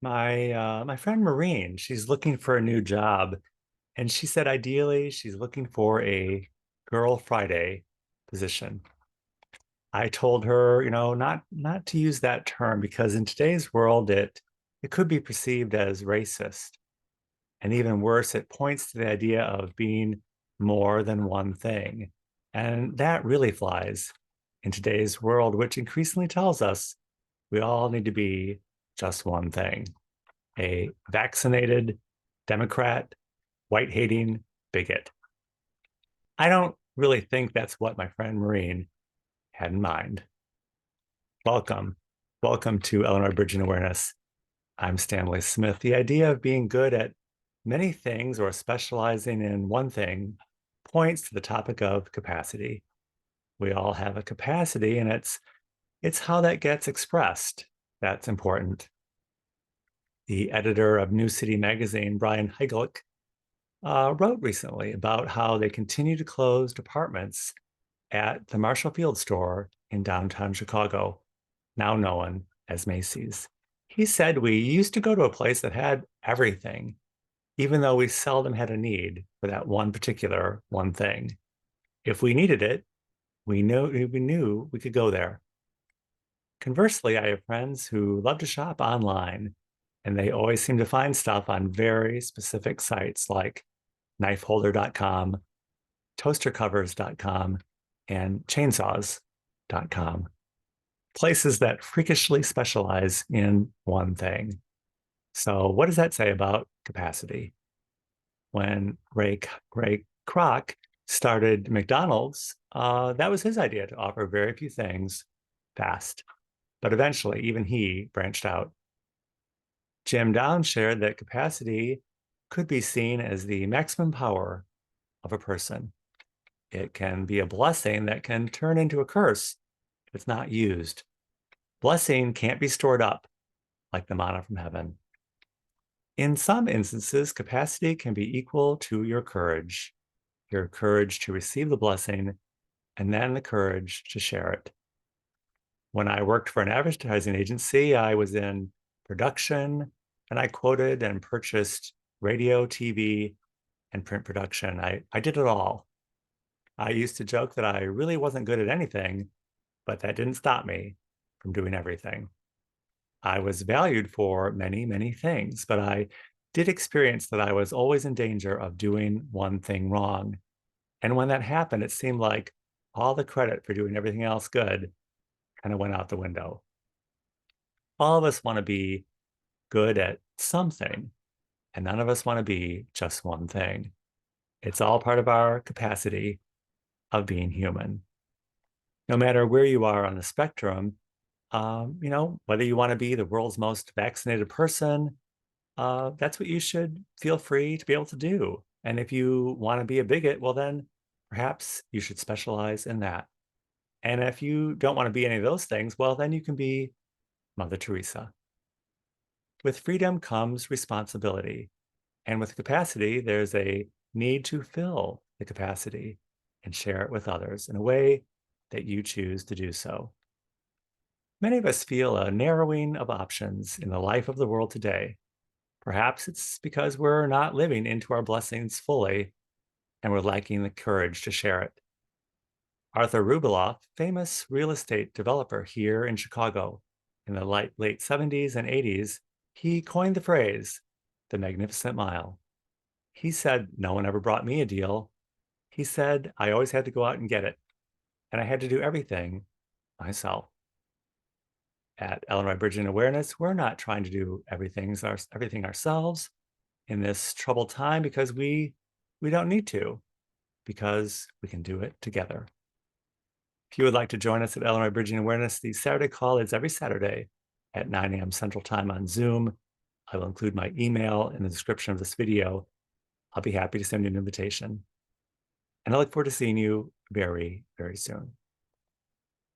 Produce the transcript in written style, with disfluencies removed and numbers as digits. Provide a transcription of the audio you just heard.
My friend Maureen, she's looking for a new job, and she said ideally she's looking for a Girl Friday position. I told her, not to use that term because in today's world it could be perceived as racist. And even worse, it points to the idea of being more than one thing. And that really flies in today's world, which increasingly tells us we all need to be just one thing: a vaccinated Democrat, white hating bigot. I don't really think that's what my friend Maureen had in mind. Welcome. Welcome to Illinois Bridging Awareness. I'm Stanley Smith. The idea of being good at many things or specializing in one thing points to the topic of capacity. We all have a capacity, and it's how that gets expressed that's important. The editor of New City Magazine, Brian Heiglich, wrote recently about how they continue to close departments at the Marshall Field store in downtown Chicago, now known as Macy's. He said we used to go to a place that had everything, even though we seldom had a need for that one particular one thing. If we needed it, we knew we could go there. Conversely, I have friends who love to shop online, and they always seem to find stuff on very specific sites like knifeholder.com, toastercovers.com, and chainsaws.com, places that freakishly specialize in one thing. So, what does that say about capacity? When Ray Kroc started McDonald's, that was his idea to offer very few things fast. But eventually, even he branched out. Jim Downs shared that capacity could be seen as the maximum power of a person. It can be a blessing that can turn into a curse if it's not used. Blessing can't be stored up like the manna from heaven. In some instances, capacity can be equal to your courage to receive the blessing, and then the courage to share it. When I worked for an advertising agency, I was in production, and I quoted and purchased radio, TV, and print production. I did it all. I used to joke that I really wasn't good at anything, but that didn't stop me from doing everything. I was valued for many, many things, but I did experience that I was always in danger of doing one thing wrong. And when that happened, it seemed like all the credit for doing everything else good kind of went out the window. All of us want to be good at something, and none of us want to be just one thing. It's all part of our capacity of being human. No matter where you are on the spectrum, whether you want to be the world's most vaccinated person, that's what you should feel free to be able to do. And if you want to be a bigot, well, then perhaps you should specialize in that. And if you don't want to be any of those things, well, then you can be Mother Teresa. With freedom comes responsibility. And with capacity, there's a need to fill the capacity and share it with others in a way that you choose to do so. Many of us feel a narrowing of options in the life of the world today. Perhaps it's because we're not living into our blessings fully and we're lacking the courage to share it. Arthur Rubloff, famous real estate developer here in Chicago in the late 70s and 80s, he coined the phrase, the Magnificent Mile. He said, no one ever brought me a deal. He said, I always had to go out and get it, and I had to do everything myself. At Illinois Bridging Awareness, we're not trying to do everything ourselves in this troubled time because we don't need to, because we can do it together. If you would like to join us at Illinois Bridging Awareness, the Saturday call is every Saturday at 9 a.m. Central Time on Zoom. I will include my email in the description of this video. I'll be happy to send you an invitation. And I look forward to seeing you very, very soon.